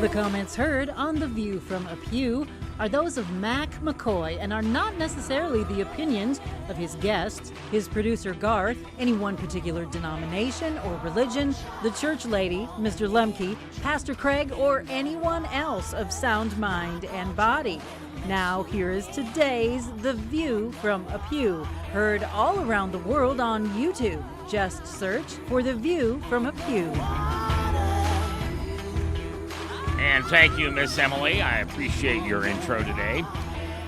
The comments heard on The View From A Pew are those of Mckoy and are not necessarily the opinions of his guests, his producer Garth, any one particular denomination or religion, the church lady, Mr. Lemke, Pastor Craig, or anyone else of sound mind and body. Now, here is today's The View From A Pew, heard all around the world on YouTube. Just search for The View From A Pew. And thank you, Miss Emily. I appreciate your intro today.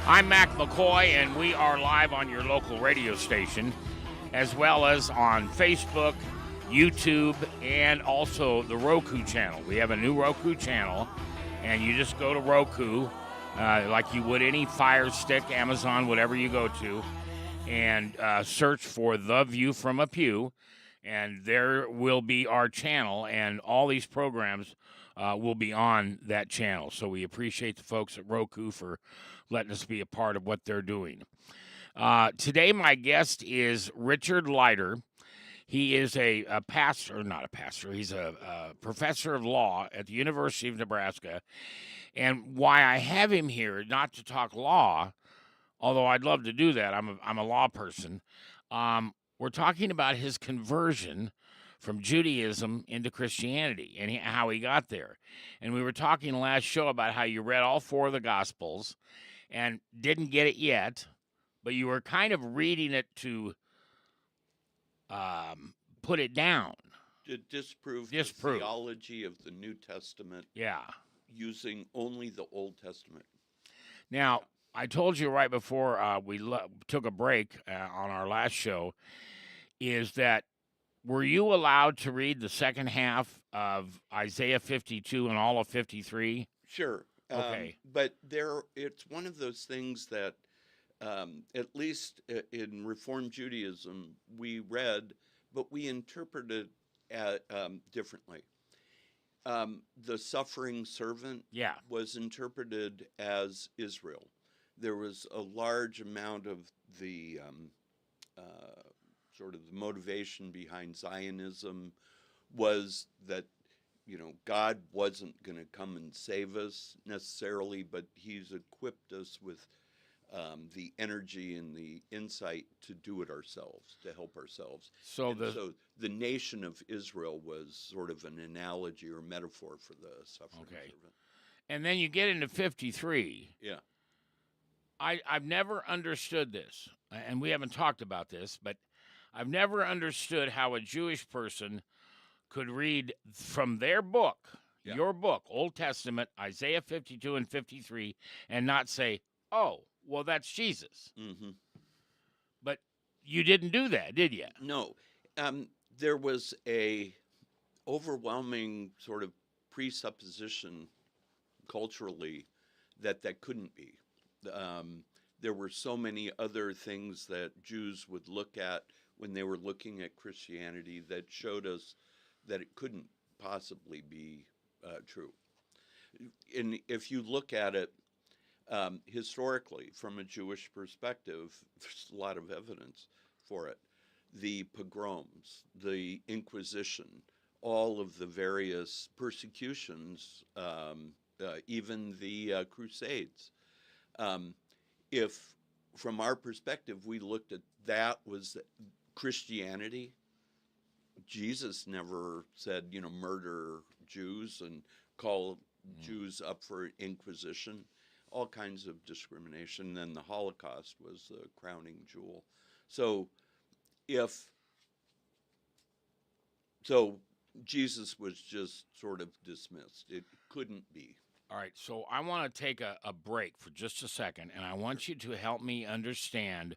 I'm Mckoy, and we are live on your local radio station, as well as on Facebook, YouTube, and also the Roku channel. We have a new Roku channel, and you just go to Roku, like you would any Fire Stick, Amazon, whatever you go to, and search for The View From A Pew, and there will be our channel, and all these programs will be on that channel. So we appreciate the folks at Roku for letting us be a part of what they're doing. Today, my guest is Richard Leiter. He is a pastor, not a pastor, he's a professor of law at the University of Nebraska. And why I have him here, not to talk law, although I'd love to do that, I'm a law person, we're talking about his conversion from Judaism into Christianity and how he got there. And we were talking last show about how you read all four of the Gospels and didn't get it yet, but you were kind of reading it to put it down. To disprove the theology of the New Testament. Yeah. Using only the Old Testament. Now, I told you right before we took a break on our last show, is that were you allowed to read the second half of Isaiah 52 and all of 53? Sure. Okay. But it's one of those things that, at least in Reformed Judaism, we read, but we interpreted differently. The suffering servant was interpreted as Israel. There was a large amount of the sort of the motivation behind Zionism was that, God wasn't going to come and save us necessarily, but he's equipped us with the energy and the insight to do it ourselves, to help ourselves. So the nation of Israel was sort of an analogy or metaphor for the suffering servant. And then you get into 53. Yeah. I've never understood this, and we haven't talked about this, but I've never understood how a Jewish person could read from their book, your book, Old Testament, Isaiah 52 and 53, and not say, oh, well, that's Jesus. Mm-hmm. But you didn't do that, did you? No. There was a overwhelming sort of presupposition culturally that couldn't be. There were so many other things that Jews would look at when they were looking at Christianity that showed us that it couldn't possibly be true. And if you look at it historically from a Jewish perspective, there's a lot of evidence for it. The pogroms, the Inquisition, all of the various persecutions, even the Crusades. If, from our perspective, we looked at that was Christianity, Jesus never said, murder Jews and call Jews up for Inquisition, all kinds of discrimination. Then the Holocaust was the crowning jewel. So Jesus was just sort of dismissed. It couldn't be. All right, so I want to take a break for just a second, and I want you to help me understand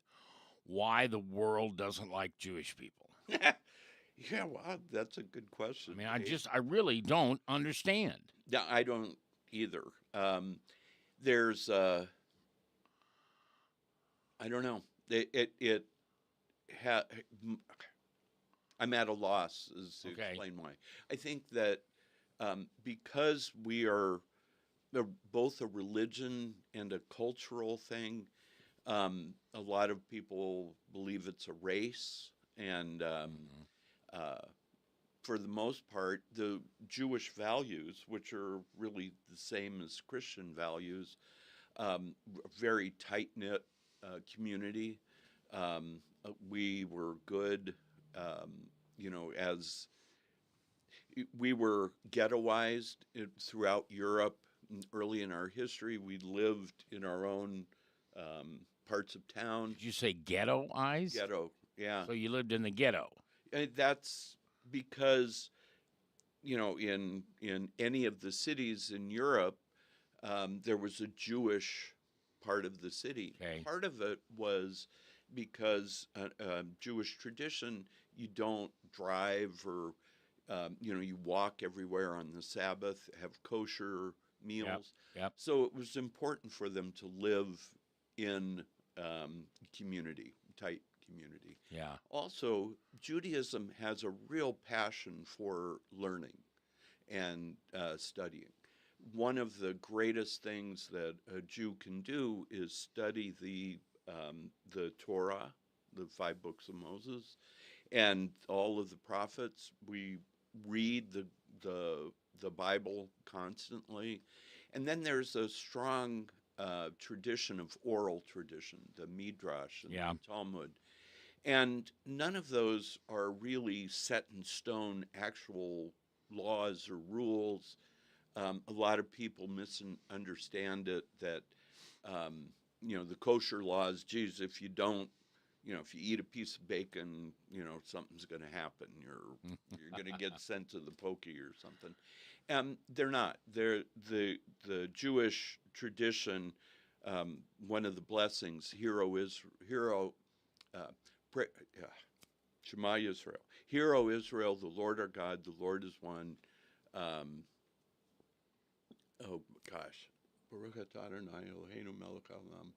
why the world doesn't like Jewish people. Yeah, well, that's a good question. I mean, I really don't understand. Yeah, I don't either. There's, I don't know. I'm at a loss as to explain why. I think that because we are both a religion and a cultural thing, a lot of people believe it's a race, and for the most part, the Jewish values, which are really the same as Christian values, very tight-knit community. We were good, as we were ghettoized throughout Europe. Early in our history, we lived in our own parts of town. Did you say ghettoized? Ghetto, yeah. So you lived in the ghetto. And that's because, in any of the cities in Europe, there was a Jewish part of the city. Okay. Part of it was because Jewish tradition, you don't drive or, you walk everywhere on the Sabbath, have kosher meals. Yep. So it was important for them to live in community, tight community. Yeah. Also, Judaism has a real passion for learning and studying. One of the greatest things that a Jew can do is study the Torah, the 5 books of Moses, and all of the prophets. We read the Bible constantly, and then there's a strong tradition of oral tradition, the Midrash and the Talmud. And none of those are really set in stone actual laws or rules. A lot of people misunderstand it that, the kosher laws, geez, if you don't, if you eat a piece of bacon, something's going to happen. You're going to get sent to the pokey or something. They're not. They're the Jewish tradition. One of the blessings, Shema Yisrael. Hear, O Israel, the Lord our God, the Lord is one. Baruch atah Adonai Eloheinu melech haolam.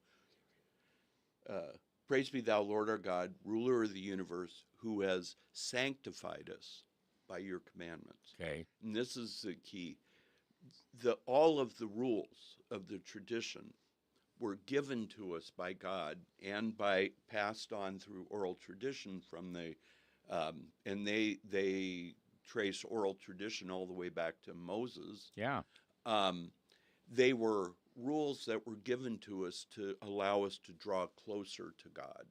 Praise be thou, Lord our God, ruler of the universe, who has sanctified us by your commandments. Okay. And this is the key. All of the rules of the tradition were given to us by God and passed on through oral tradition from and they trace oral tradition all the way back to Moses. Yeah. They were rules that were given to us to allow us to draw closer to God.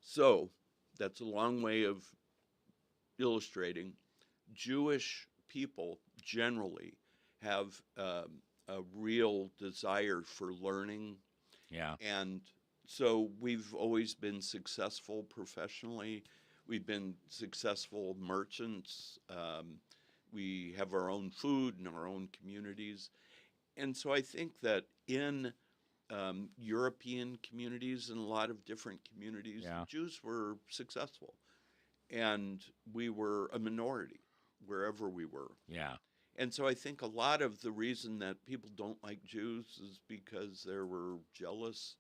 So that's a long way of illustrating. Jewish people generally have a real desire for learning. Yeah. And so we've always been successful professionally. We've been successful merchants. We have our own food and our own communities. And so I think that in European communities and a lot of different communities, Jews were successful. And we were a minority wherever we were. Yeah. And so I think a lot of the reason that people don't like Jews is because they were jealous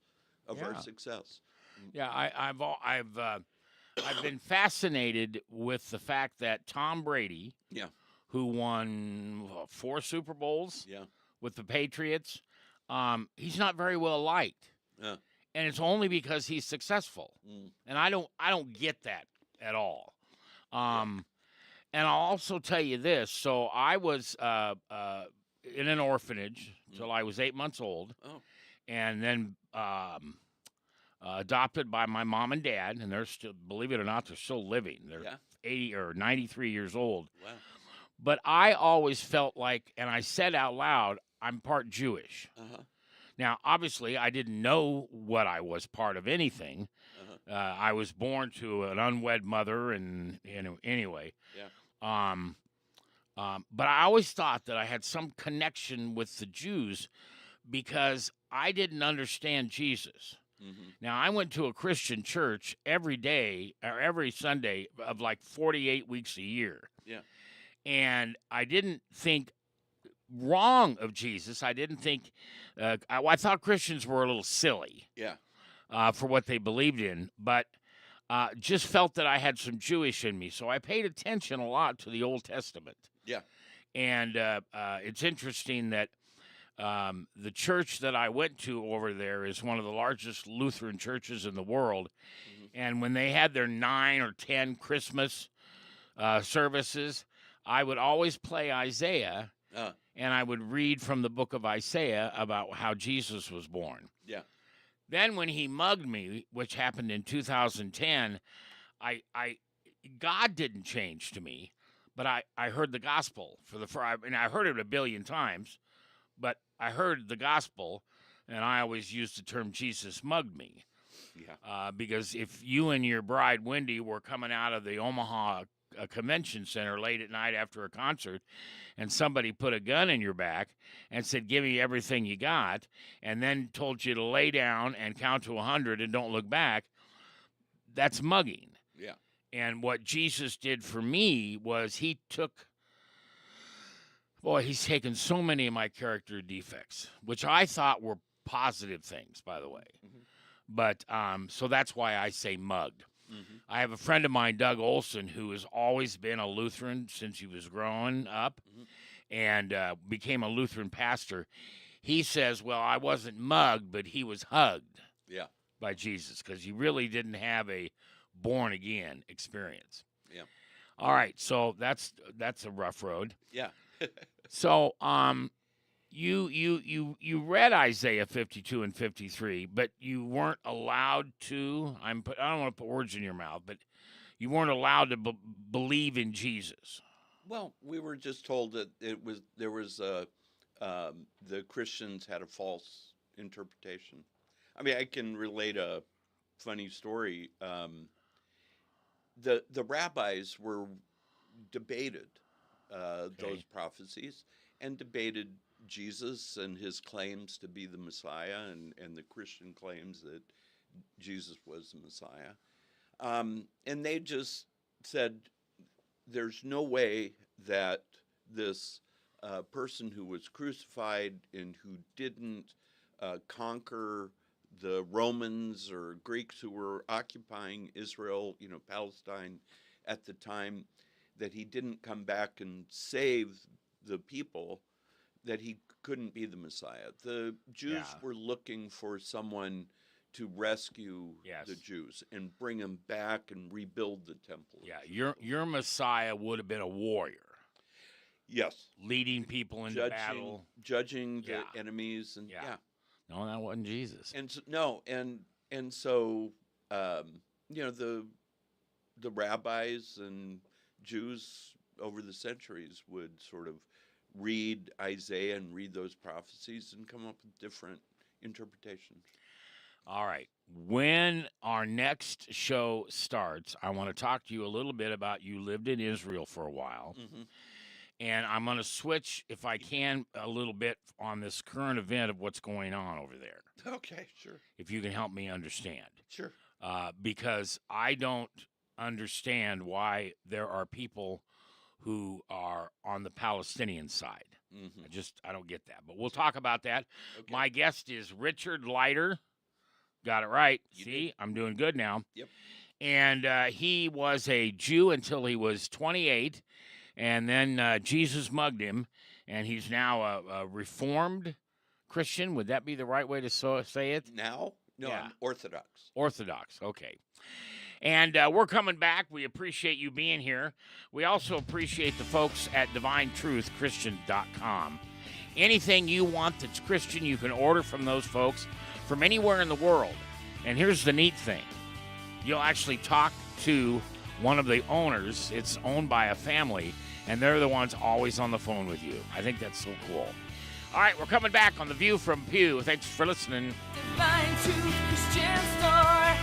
of our success. Yeah, I've been fascinated with the fact that Tom Brady, who won 4 Super Bowls with the Patriots, he's not very well liked. Yeah. And it's only because he's successful. And I don't get that at all. And I'll also tell you this. So I was in an orphanage until I was 8 months old, and then adopted by my mom and dad, and they're still, believe it or not, they're still living. They're 80 or 93 years old. Wow. But I always felt like, and I said out loud, I'm part Jewish. Now, obviously, I didn't know what I was part of anything. I was born to an unwed mother, and anyway. But I always thought that I had some connection with the Jews because I didn't understand Jesus. Now, I went to a Christian church every day or every Sunday of like 48 weeks a year. And I didn't think wrong of Jesus. I didn't think, I thought Christians were a little silly for what they believed in, but just felt that I had some Jewish in me. So I paid attention a lot to the Old Testament. And it's interesting that the church that I went to over there is one of the largest Lutheran churches in the world. And when they had their 9 or 10 Christmas services, I would always play Isaiah, and I would read from the book of Isaiah about how Jesus was born. Yeah. Then when he mugged me, which happened in 2010, God didn't change to me, but I heard the gospel for the first, and I heard it a billion times, but I heard the gospel, and I always used the term Jesus mugged me. Yeah. Because if you and your bride, Wendy, were coming out of the Omaha Convention Center late at night after a concert, and somebody put a gun in your back and said, give me everything you got, and then told you to lay down and count to 100 and don't look back, that's mugging. Yeah. And what Jesus did for me was he's taken so many of my character defects, which I thought were positive things, by the way. Mm-hmm. But so that's why I say mugged. Mm-hmm. I have a friend of mine, Doug Olson, who has always been a Lutheran since he was growing up, and became a Lutheran pastor. He says, well, I wasn't mugged, but he was hugged by Jesus, because he really didn't have a born-again experience. Yeah. All right, so that's a rough road. Yeah. So you read Isaiah 52 and 53, but you weren't allowed to. I don't want to put words in your mouth, but you weren't allowed to believe in Jesus. Well, we were just told that the Christians had a false interpretation. I mean, I can relate a funny story. The rabbis were debated those prophecies and debated Jesus and his claims to be the Messiah, and the Christian claims that Jesus was the Messiah. And they just said, there's no way that this person who was crucified and who didn't conquer the Romans or Greeks who were occupying Israel, Palestine at the time, that he didn't come back and save the people, that he couldn't be the Messiah. The Jews were looking for someone to rescue the Jews and bring them back and rebuild the temple. Yeah, your Messiah would have been a warrior. Yes. Leading people into battle. Judging the enemies. And No, that wasn't Jesus. And so, and so the rabbis and Jews over the centuries would sort of read Isaiah and read those prophecies and come up with different interpretations. All right. When our next show starts, I want to talk to you a little bit about you lived in Israel for a while. Mm-hmm. And I'm going to switch, if I can, a little bit on this current event of what's going on over there. Okay, sure. If you can help me understand. Sure. Because I don't understand why there are people who are on the Palestinian side. Mm-hmm. I don't get that. But we'll talk about that. Okay. My guest is Richard Leiter. Got it right. See, I'm doing good now. Yep. And he was a Jew until he was 28, and then Jesus mugged him, and he's now a Reformed Christian. Would that be the right way to say it? Now? No, I'm Orthodox. Orthodox, okay. And we're coming back. We appreciate you being here. We also appreciate the folks at DivineTruthChristian.com. Anything you want that's Christian, you can order from those folks from anywhere in the world. And here's the neat thing. You'll actually talk to one of the owners. It's owned by a family, and they're the ones always on the phone with you. I think that's so cool. All right, we're coming back on The View from Pew. Thanks for listening. Divine Truth Christian Store.